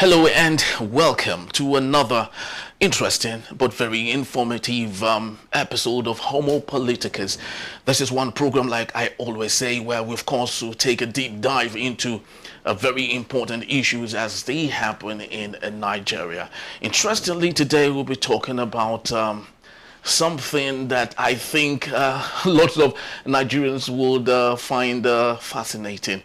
Hello and welcome to another interesting but very informative episode of Homo Politicus. This is one program, like I always say, where we of course will take a deep dive into very important issues as they happen in Nigeria. Interestingly, today we'll be talking about something that I think lots of Nigerians would find fascinating.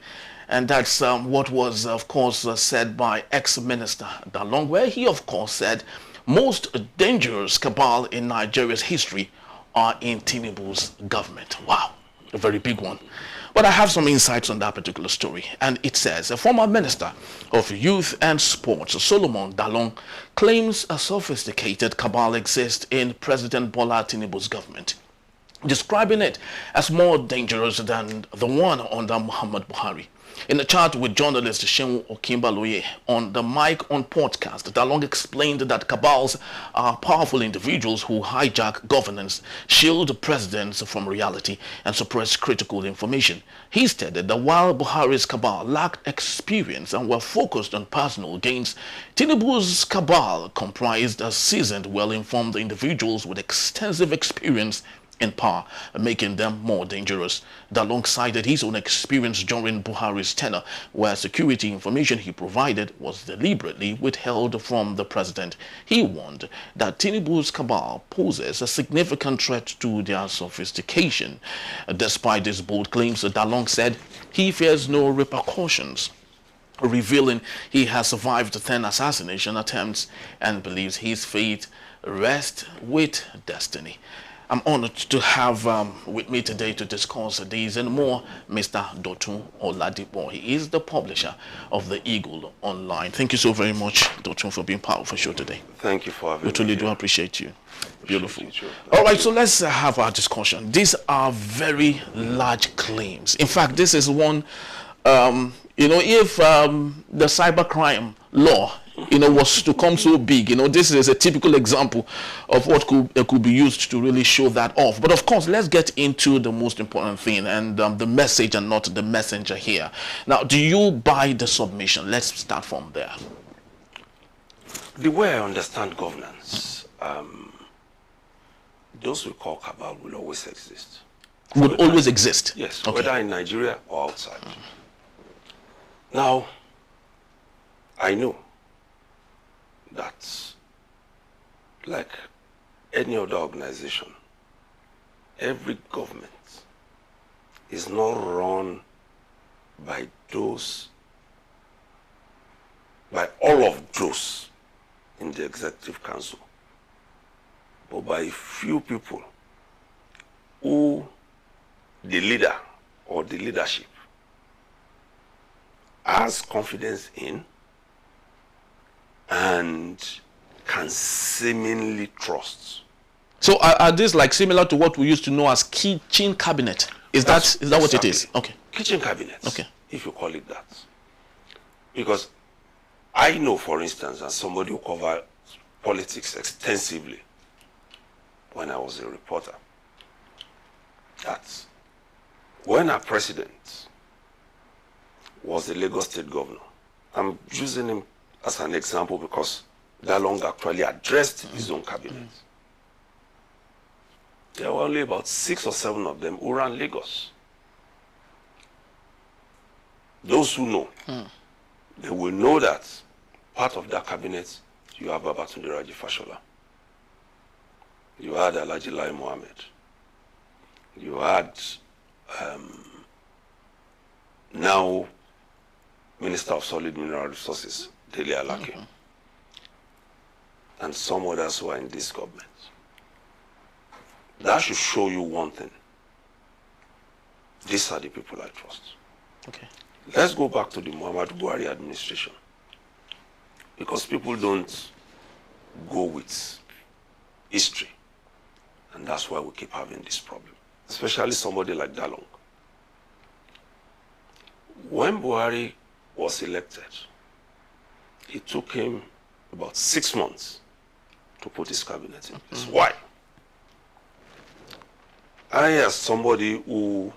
And that's what was, of course, said by ex-minister Dalung, where he, of course, said most dangerous cabal in Nigeria's history are in Tinubu's government. Wow, a very big one. But I have some insights on that particular story. And it says, a former minister of youth and sports, Solomon Dalung, claims a sophisticated cabal exists in President Bola Tinubu's government, describing it as more dangerous than the one under Muhammad Buhari. In a chat with journalist Shehu Okimbaloye on the Mike on podcast, Dalung explained that cabals are powerful individuals who hijack governance, shield presidents from reality, and suppress critical information. He stated that while Buhari's cabal lacked experience and were focused on personal gains, Tinubu's cabal comprised seasoned, well-informed individuals with extensive experience in power, making them more dangerous. Dalung cited his own experience during Buhari's tenure, where security information he provided was deliberately withheld from the president. He warned that Tinubu's cabal poses a significant threat to their sophistication. Despite these bold claims, Dalung said he fears no repercussions, revealing he has survived 10 assassination attempts and believes his fate rests with destiny. I'm honored to have with me today to discuss these and more Mr. Dotun Oladipo. He is the publisher of the Eagle Online. Thank you so very much, Dotun, for being part of the show today. Thank you for having me. We truly do appreciate you. Beautiful. All right, so let's have our discussion. These are very large claims. In fact, this is one, if the cybercrime law was to come so big, this is a typical example of what could be used to really show that off. But of course, let's get into the most important thing and the message and not the messenger here. Now, do you buy the submission? Let's start from there. The way I understand governance, those we call cabal will always exist. Would always exist? Yes, okay. Whether in Nigeria or outside. Now, I know that, like any other organization, every government is not run by all of those in the executive council, but by a few people who the leader or the leadership has confidence in and can seemingly trust. So are these like similar to what we used to know as kitchen cabinet? Is that what it is? Okay. Kitchen cabinet. Okay. If you call it that. Because I know, for instance, as somebody who covered politics extensively when I was a reporter, that when our president was the Lagos State governor, I'm using him as an example because Dalung actually addressed his own cabinet. There were only about 6 or 7 of them who ran Lagos. Those who know, they will know that part of that cabinet, you have Babatunde Raji Fashola. You had Alhaji Lai Mohammed. You had now Minister of Solid Mineral Resources, Dele Alake, and some others who are in this government. That should show you one thing. These are the people I trust. Okay. Let's go back to the Muhammad Buhari administration, because people don't go with history, and that's why we keep having this problem, especially somebody like Dalung. When Buhari was elected, it took him about 6 months to put his cabinet in place. Why? I, as somebody who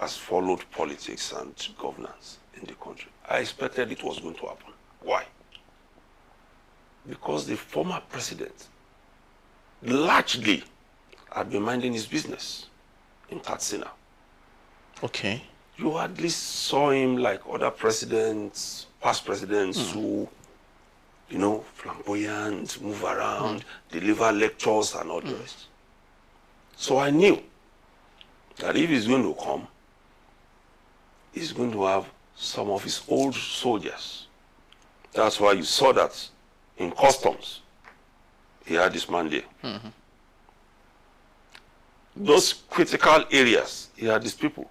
has followed politics and governance in the country. I expected it was going to happen. Why? Because the former president largely had been minding his business in Katsina. Okay. You hardly saw him like other presidents, past presidents who, you know, flamboyant, move around, deliver lectures and all the rest. So I knew that if he's going to come, he's going to have some of his old soldiers. That's why you saw that in customs, he had this man there. Those critical areas, he had these people.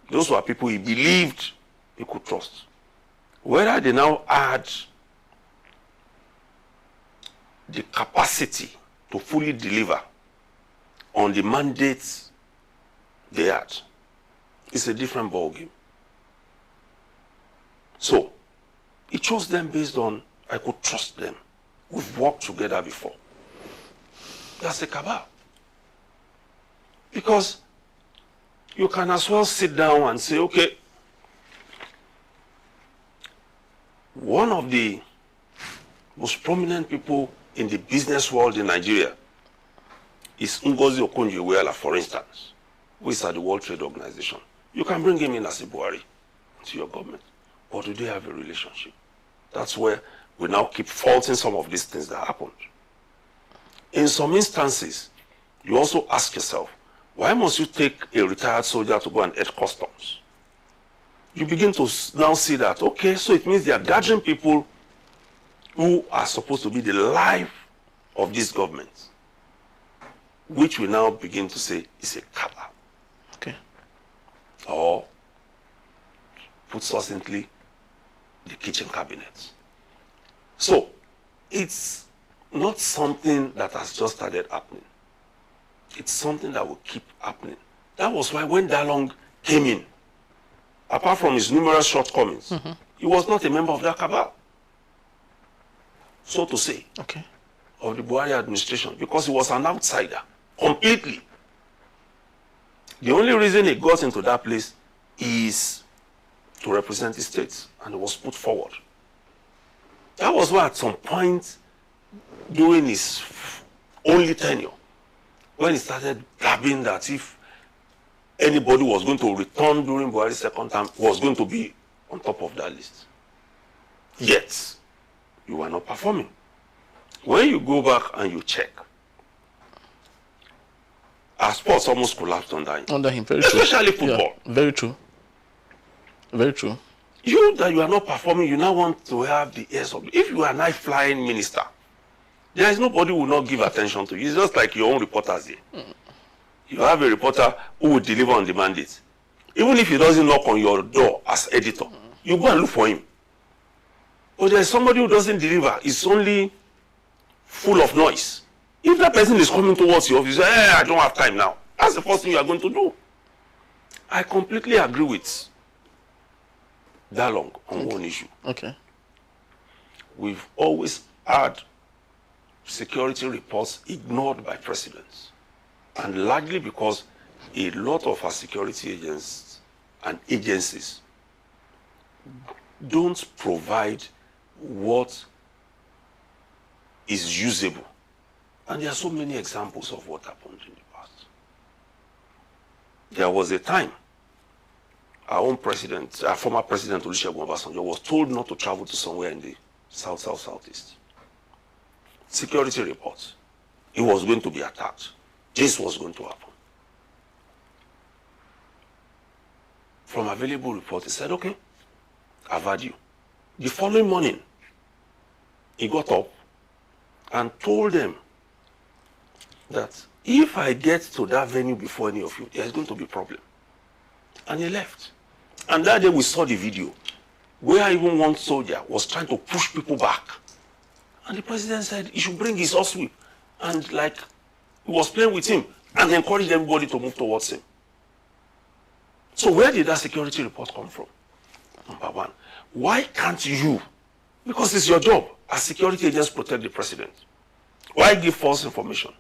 Those were people he believed he could trust. Whether they now had the capacity to fully deliver on the mandates they had, it's a different ballgame. So, he chose them based on, I could trust them. We've worked together before. That's a cabal. Because you can as well sit down and say, okay, one of the most prominent people in the business world in Nigeria is Ngozi Okonjo-Iweala, for instance, who is at the World Trade Organization. You can bring him in as a Buhari to your government, but do they have a relationship? That's where we now keep faulting some of these things that happened. In some instances, you also ask yourself, why must you take a retired soldier to go and head customs? You begin to now see that, okay, so it means they are gathering people who are supposed to be the life of this government, which we now begin to say is a cabal. Okay. Or, put succinctly, the kitchen cabinet. So, it's not something that has just started happening. It's something that will keep happening. That was why when Dalung came in, apart from his numerous shortcomings, he was not a member of that cabal, so to say, Okay. of the Buhari administration, because he was an outsider, completely. The only reason he got into that place is to represent the state, and it was put forward. That was why at some point during his only tenure, when he started blabbing that if anybody was going to return during Buhari's second term, was going to be on top of that list. Yet, you were not performing. When you go back and you check, our sports almost collapsed under him. Under him, very true. Especially football. Yeah, very true. Very true. You that you are not performing, you now want to have the ears of. If you are an high-flying minister, there is nobody who will not give attention to you. It's just like your own reporters here. You have a reporter who will deliver on the mandate. Even if he doesn't knock on your door as editor, you go and look for him. But there is somebody who doesn't deliver. It's only full of noise. If that person is coming towards your office, you say, hey, I don't have time now. That's the first thing you are going to do. I completely agree with Dalung on one issue. Okay. We've always had security reports ignored by presidents, and largely because a lot of our security agents and agencies don't provide what is usable. And there are so many examples of what happened in the past. There was a time our own president, our former president Olusegun Obasanjo, was told not to travel to somewhere in the southeast. Security reports. He was going to be attacked. This was going to happen. From available reports, he said, okay, I've had you. The following morning, he got up and told them that if I get to that venue before any of you, there's going to be a problem. And he left. And that day we saw the video where even one soldier was trying to push people back. And the president said he should bring his horsewhip and like he was playing with him and encouraged everybody to move towards him. So where did that security report come from? Number one, why can't you, because it's your job as security agents, protect the president, why give false information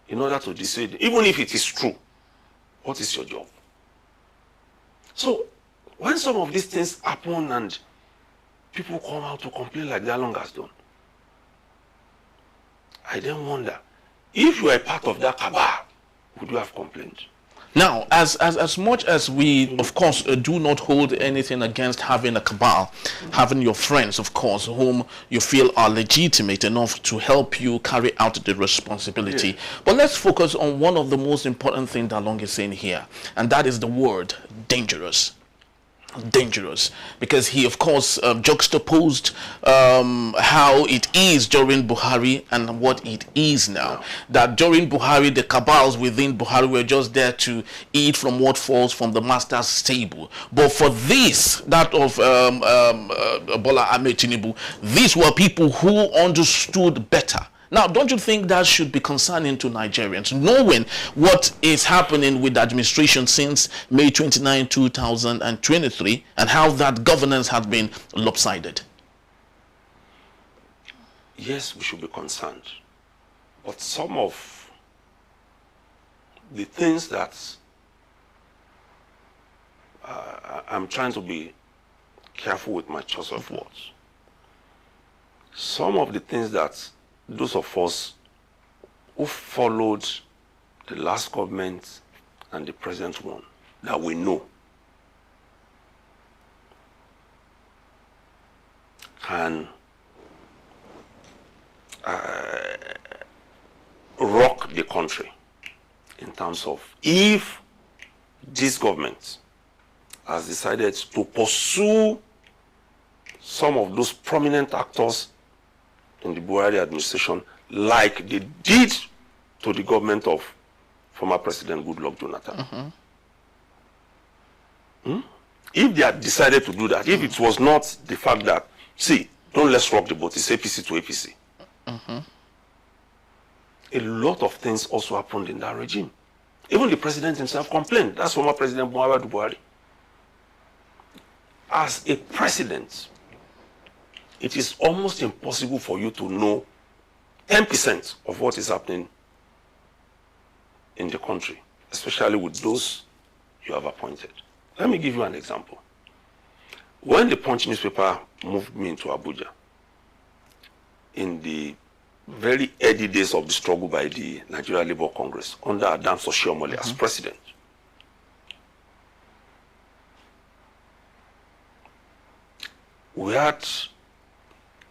in order to dissuade, even if it is true? What is your job? So when some of these things happen and people come out to complain like Dalung has done, I then wonder, if you are a part of that cabal, would you have complained? Now, as much as we, of course, do not hold anything against having a cabal, having your friends, of course, whom you feel are legitimate enough to help you carry out the responsibility. But let's focus on one of the most important things Dalung is saying here, and that is the word dangerous. Dangerous, because he of course juxtaposed how it is during Buhari and what it is now. That during Buhari, the cabals within Buhari were just there to eat from what falls from the master's table. But for this, that of Bola Ahmed Tinubu, these were people who understood better. Now, don't you think that should be concerning to Nigerians, knowing what is happening with the administration since May 29, 2023, and how that governance has been lopsided? Yes, we should be concerned. But some of the things that I'm trying to be careful with my choice of words. Some of the things that those of us who followed the last government and the present one, that we know, can rock the country in terms of if this government has decided to pursue some of those prominent actors in the Buhari administration like they did to the government of former President Goodluck Jonathan. If they had decided to do that, if it was not the fact that, see, don't let's rock the boat, it's APC to APC. A lot of things also happened in that regime. Even the president himself complained. That's former President Muhammadu Buhari. As a president, it is almost impossible for you to know 10% of what is happening in the country, especially with those you have appointed. Let me give you an example. When the Punch newspaper moved me into Abuja, in the very early days of the struggle by the Nigeria Labour Congress, under Adams Oshiomhole as president, we had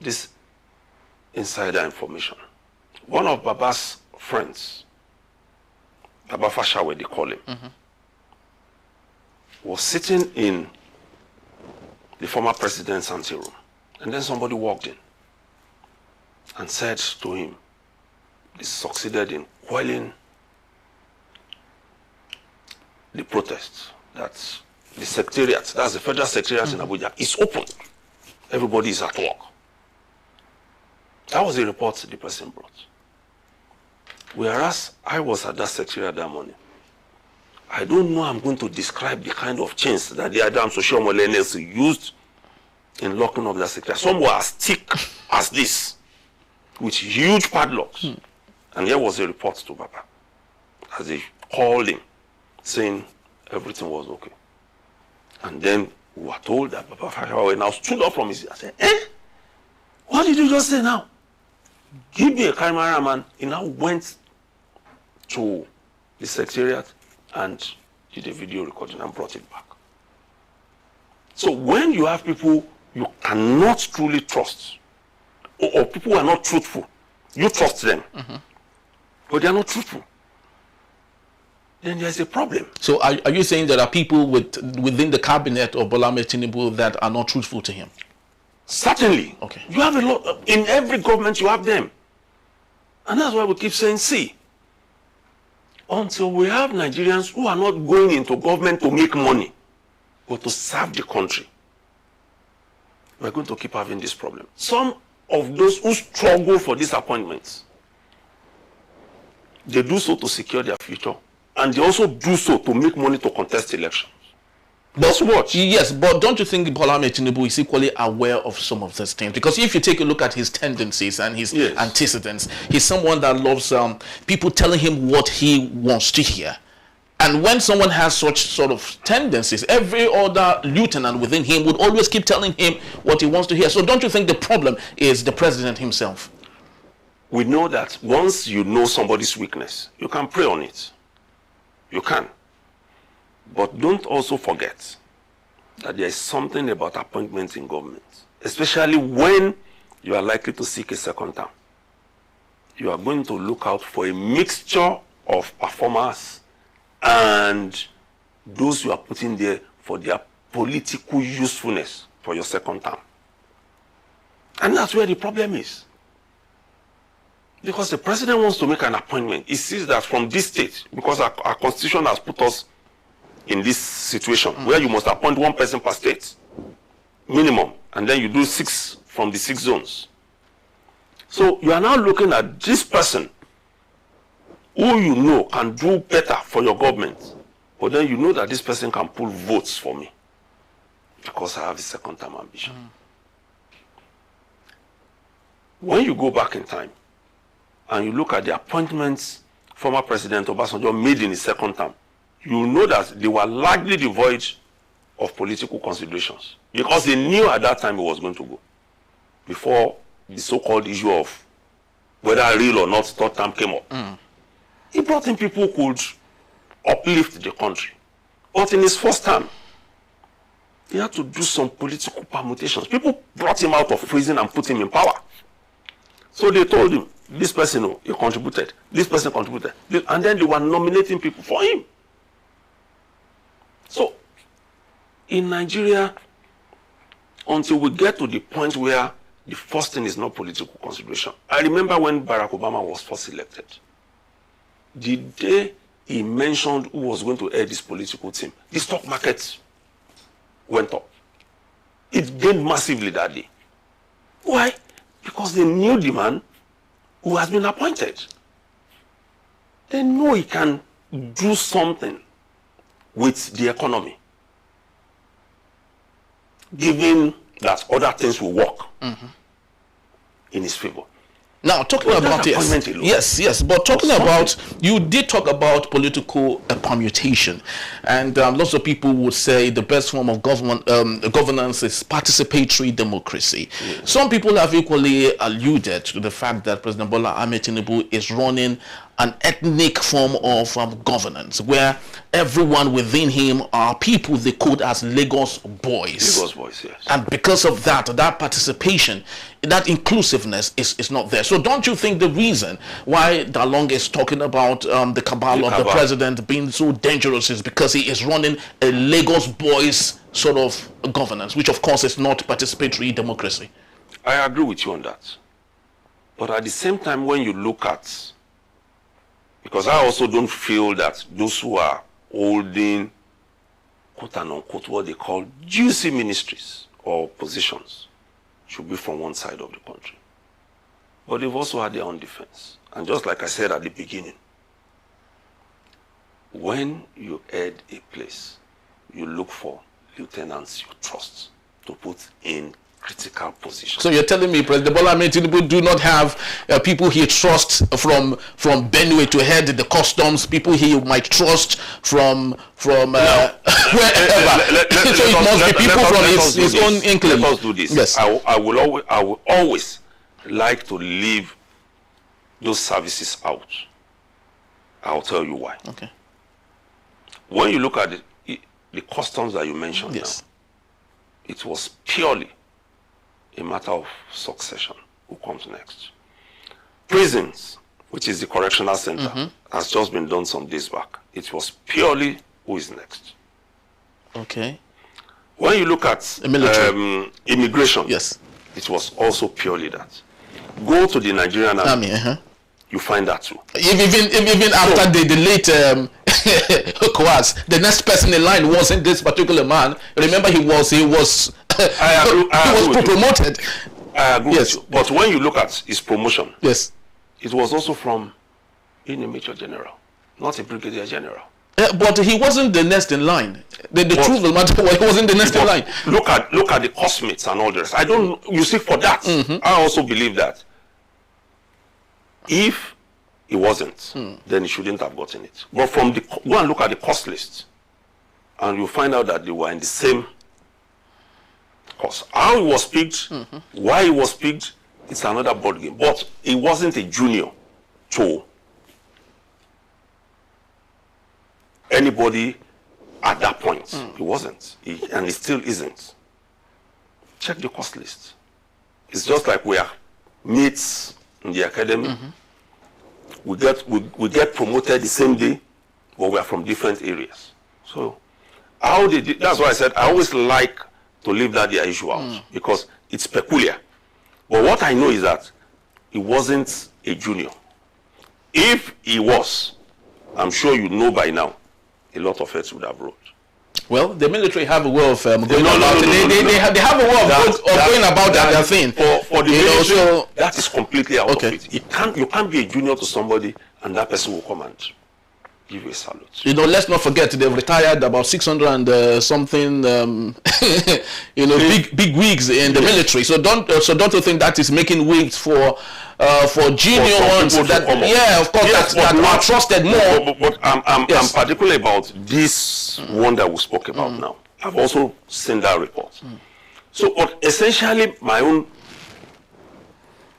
this insider information. One of Baba's friends, Baba Fashawe, they call him, was sitting in the former president's anteroom. And then somebody walked in and said to him, they succeeded in quelling the protest, that the secretariat, that's the federal secretariat in Abuja, is open. Everybody is at work. That was the report the person brought. Whereas I was at that secretariat that morning, I don't know I'm going to describe the kind of chains that the Adams Oshiomhole used in locking up that secretariat. Some were as thick as this, with huge padlocks. And here was a report to Baba, as they called him, saying everything was okay. And then we were told that Baba Fashawe now stood up from his seat and said, what did you just say now? Give me a cameraman. He now went to the secretariat and did a video recording and brought it back. So when you have people you cannot truly trust, or people who are not truthful, you trust them, but they are not truthful, then there's a problem. So are you saying there are people within the cabinet of Bola Ahmed Tinubu that are not truthful to him? Certainly. Okay. You have a lot. In every government, you have them. And that's why we keep saying, see, until we have Nigerians who are not going into government to make money, but to serve the country, we're going to keep having this problem. Some of those who struggle for these appointments, they do so to secure their future, and they also do so to make money to contest elections. That's what. Yes, but don't you think Bola Ahmed Tinubu is equally aware of some of these things? Because if you take a look at his tendencies and his antecedents, he's someone that loves people telling him what he wants to hear. And when someone has such sort of tendencies, every other lieutenant within him would always keep telling him what he wants to hear. So don't you think the problem is the president himself? We know that once you know somebody's weakness, you can prey on it. You can. But don't also forget that there is something about appointments in government, especially when you are likely to seek a second term. You are going to look out for a mixture of performers and those you are putting there for their political usefulness for your second term. And that's where the problem is. Because the president wants to make an appointment. He sees that from this state, because our constitution has put us in this situation where you must appoint one person per state, minimum, and then you do 6 from the 6 zones. So you are now looking at this person who you know can do better for your government, but then you know that this person can pull votes for me because I have a second term ambition. When you go back in time and you look at the appointments former President Obasanjo made in his second term, you know that they were largely devoid of political considerations because they knew at that time he was going to go before the so-called issue of whether real or not third term came up. He brought in people who could uplift the country. But in his first term, he had to do some political permutations. People brought him out of prison and put him in power. So they told him, this person, he contributed, this person contributed. And then they were nominating people for him. So, in Nigeria, until we get to the point where the first thing is not political consideration. I remember when Barack Obama was first elected. The day he mentioned who was going to head this political team, the stock market went up. It gained massively that day. Why? Because they knew the man who has been appointed. They know he can do something with the economy, given that other things will work in his favor. Now, talking about yes, but talking about, you did talk about political permutation, and lots of people would say the best form of governance is participatory democracy. Yes. Some people have equally alluded to the fact that President Bola Ahmed Tinubu is running an ethnic form of governance, where everyone within him are people they code as Lagos boys. Lagos boys, yes. And because of that, that participation, that inclusiveness is not there. So don't you think the reason why Dalung is talking about the cabal of the president being so dangerous is because he is running a Lagos boys sort of governance, which of course is not participatory democracy? I agree with you on that. But at the same time, when you look at, because I also don't feel that those who are holding, quote and unquote, what they call juicy ministries or positions should be from one side of the country. But they've also had their own defense. And just like I said at the beginning, when you head a place, you look for lieutenants you trust to put in critical positions. So you're telling me President Bola Ahmed Tinubu do not have people he trusts from Benue to head the customs, people he might trust from wherever. So it must be people from his own inkling. Let us do this. Yes. I will always like to leave those services out. I'll tell you why. Okay. When you look at the customs that you mentioned, yes, now, it was purely a matter of succession. Who comes next? Prisons, which is the correctional center, has just been done some days back. It was purely who is next. Okay. When you look at immigration, yes, it was also purely that. Go to the Nigerian army, you find that too. Even after the late the next person in line wasn't this particular man. Remember, he was promoted. I agree with you. But when you look at his promotion, yes, it was also from being a major general, not a brigadier general. But he wasn't the next in line. The truth of the matter was he wasn't the next in line. Look at the cosmates and all the rest. I don't. You see, for that, I also believe that if it wasn't, then he shouldn't have gotten it. But from the, go and look at the cost list, and you'll find out that they were in the same course. How he was picked, why he was picked, it's another board game. But he wasn't a junior to anybody at that point. He wasn't, and he still isn't. Check the cost list. It's just like we are mates in the academy. We get promoted the same day, but we are from different areas. So how they did, that's why I said I always like to leave that their issue out, because it's peculiar. But what I know is that he wasn't a junior. If he was, I'm sure you know by now, a lot of heads would have rolled. Well, the military have a way of going about it. They have a way of going about their thing. For the military, that is completely out of it. You can't be a junior to somebody and that person will come and give you a salute. You know, let's not forget they've retired about 600 and something, big wigs in the military. So don't you think that is making wigs for junior ones that, of course, that are trusted more. But I'm particular about this one that we spoke about now. I've also seen that report. So, but essentially, my own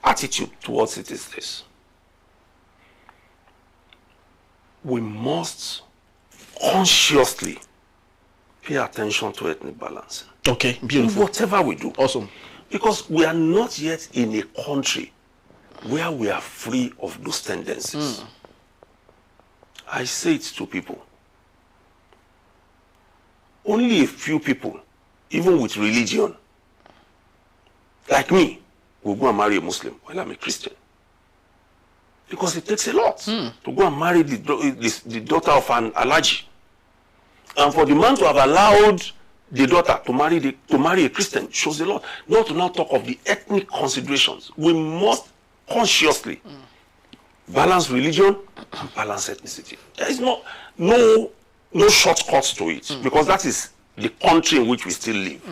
attitude towards it is this: we must consciously pay attention to ethnic balancing. Okay, beautiful. In whatever we do. Awesome. Because we are not yet in a country where we are free of those tendencies. I say it to people. Only a few people, even with religion, like me, will go and marry a Muslim while I'm a Christian. Because it takes a lot to go and marry the daughter of an Alhaji. And for the man to have allowed the daughter to marry a Christian shows a lot. Not to now talk of the ethnic considerations. We must consciously balance religion and balance ethnicity. There is no shortcuts to it, because that is the country in which we still live.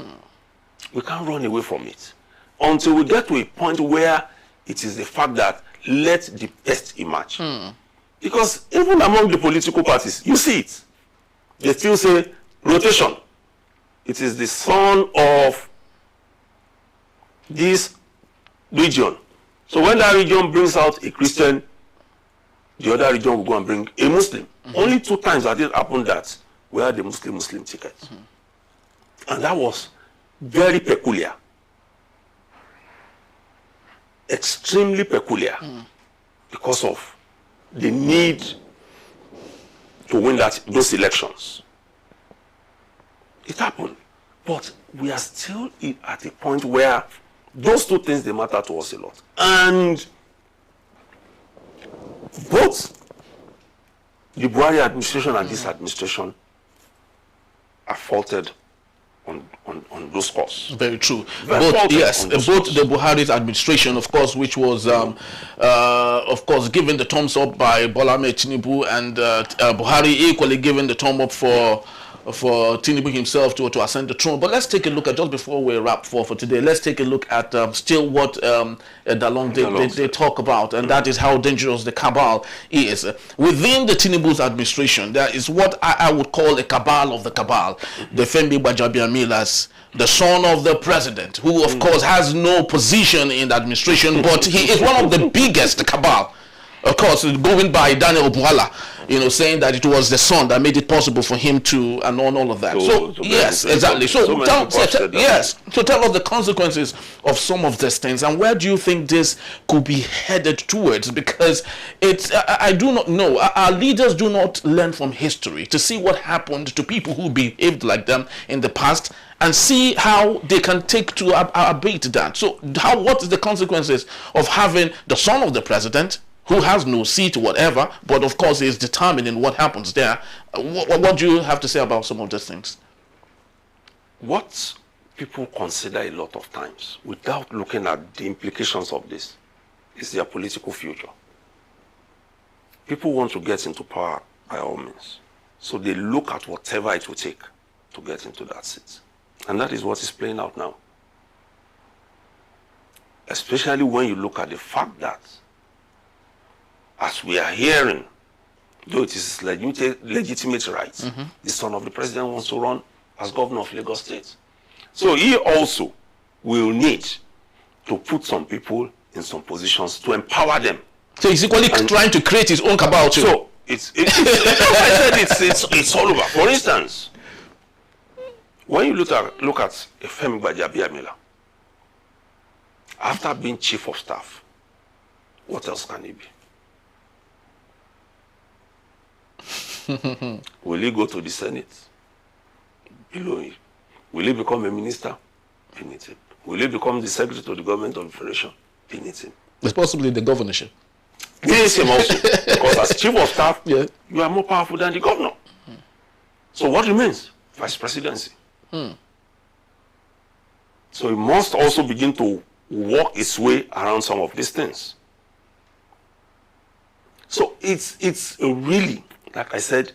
We can't run away from it until we get to a point where it is the fact that let the best emerge. Because even among the political parties, you see it. They still say rotation. It is the son of this region. So when that region brings out a Christian, the other region will go and bring a Muslim. Only 2 times that it happened that we had the Muslim ticket. And that was very peculiar. Extremely peculiar. Because of the need to win those elections. It happened. But we are still at a point where those 2 things, they matter to us a lot. And both the Buhari administration and this administration are faulted on those scores. Very true. Both the Buhari's administration, of course, which was, of course, given the thumbs up by Bola Ahmed Tinubu, and Buhari equally given the thumb up for Tinubu himself to ascend the throne. But let's take a look at, just before we wrap for today, let's take a look at still what Dalung they talk about, and that is how dangerous the cabal is. Within the Tinubu's administration, there is what I would call a cabal of the cabal. The Femi Gbajabiamilas, the son of the president, who of course has no position in the administration, but he is one of the biggest cabal. Of course, going by Daniel Obuala, saying that it was the son that made it possible for him to, and all of that. So yes, exactly. So tell us the consequences of some of these things, and where do you think this could be headed towards? Because I do not know. Our leaders do not learn from history to see what happened to people who behaved like them in the past, and see how they can take to abate that. So what is the consequences of having the son of the president, who has no seat or whatever, but of course is determining what happens there? What do you have to say about some of these things? What people consider a lot of times, without looking at the implications of this, is their political future. People want to get into power by all means. So they look at whatever it will take to get into that seat. And that is what is playing out now. Especially when you look at the fact that as we are hearing, though it is legitimate rights, the son of the president wants to run as governor of Lagos State. So he also will need to put some people in some positions to empower them. So he's equally trying to create his own cabal too. So it's I said it's all over. For instance, when you look at Femi Gbajabiamila, after being chief of staff, what else can he be? Will he go to the Senate? Below him. Will he become a minister? Beneath him. Will he become the secretary to the government of the federation? Beneath him. It's possibly the governorship. Beneath him also. Because as chief of staff, you are more powerful than the governor. So what remains? Vice presidency. So he must also begin to work its way around some of these things. So it's a really, like I said,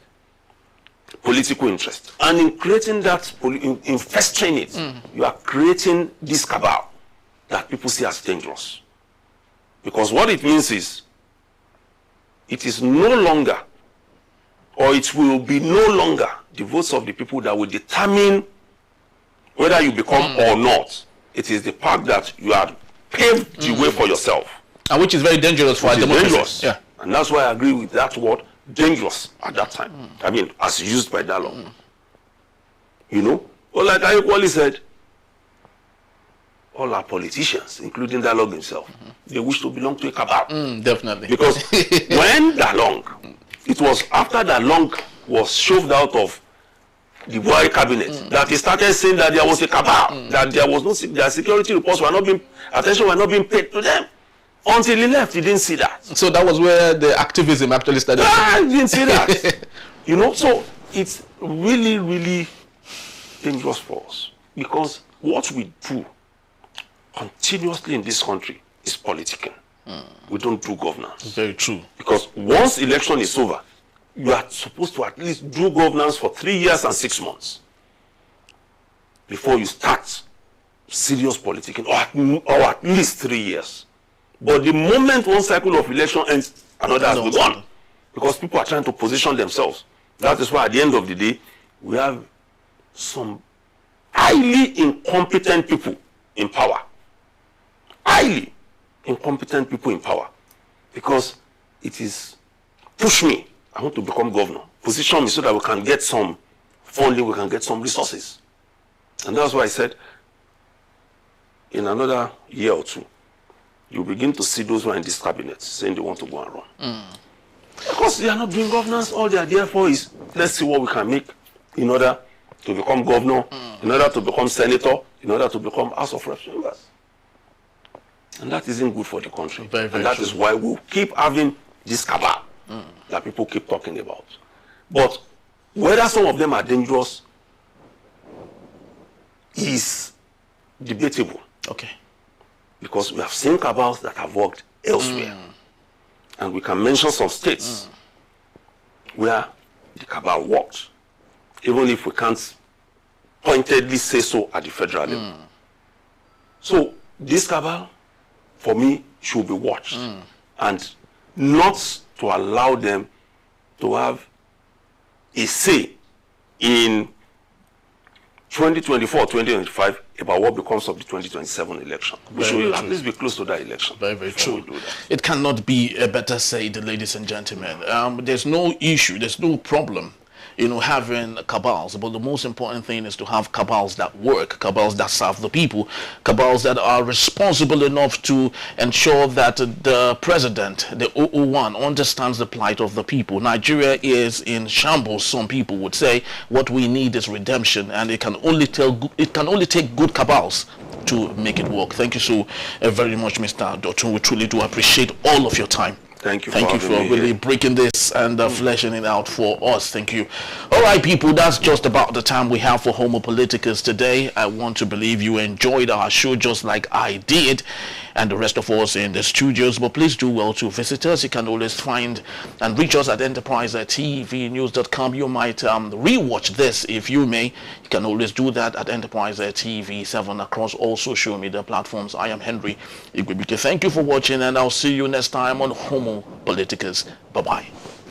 political interest. And in creating that, in festering it, you are creating this cabal that people see as dangerous. Because what it means is, it is no longer, or it will be no longer, the votes of the people that will determine whether you become or not. It is the fact that you have paved the way for yourself. And which is very dangerous for a democracy. Dangerous. Yeah. And that's why I agree with that word, dangerous, at that time. I mean, as used by Dalung. You know? Well, like I equally said, all our politicians, including Dalung himself, they wish to belong to a cabal. Definitely. Because when Dalung, it was after Dalung was shoved out of the Buhari cabinet that he started saying that there was a cabal, that there was no, their security reports were not being, attention were not being paid to them. Until he left, he didn't see that. So that was where the activism actually started. He didn't see that. You know, so it's really, really dangerous for us. Because what we do continuously in this country is politicking. We don't do governance. Very true. Because once election is over, you are supposed to at least do governance for 3 years and 6 months before you start serious politicking, or at least 3 years. But the moment one cycle of election ends, another has begun. Because people are trying to position themselves. That is why at the end of the day, we have some highly incompetent people in power. Highly incompetent people in power. Because it is, push me, I want to become governor. Position me so that we can get some funding, we can get some resources. And that's why I said, in another year or two, you begin to see those who are in this cabinet saying they want to go and run. Because they are not doing governance, all they are there for is, let's see what we can make in order to become governor, in order to become senator, in order to become House of Reps members. And that isn't good for the country. Very, very and that true. is why we'll keep having this cabal that people keep talking about. But whether some of them are dangerous is debatable. Okay. Because we have seen cabals that have worked elsewhere. And we can mention some states where the cabal worked, even if we can't pointedly say so at the federal level. So this cabal, for me, should be watched. And not to allow them to have a say in 2024, 2025 about what becomes of the 2027 election. We should at least be close to that election. Very, very true. It cannot be a better said, ladies and gentlemen. There's no issue, there's no problem, you know, having cabals. But the most important thing is to have cabals that work, cabals that serve the people, cabals that are responsible enough to ensure that the president, the 001, understands the plight of the people. Nigeria is in shambles, some people would say. What we need is redemption, and it can only take good cabals to make it work. Thank you so very much, Mr. Dotun. We truly do appreciate all of your time. Thank you for really breaking this and fleshing it out for us. Thank you. All right, people, that's just about the time we have for Homo Politicus today. I want to believe you enjoyed our show just like I did, and the rest of us in the studios. But please do well to visit us. You can always find and reach us at enterprisetvnews.com. You might rewatch this if you may. You can always do that at Enterprise TV 7 across all social media platforms. I am Henry Igwebike. Thank you for watching, and I'll see you next time on Homo Homo Politicus. Bye-bye.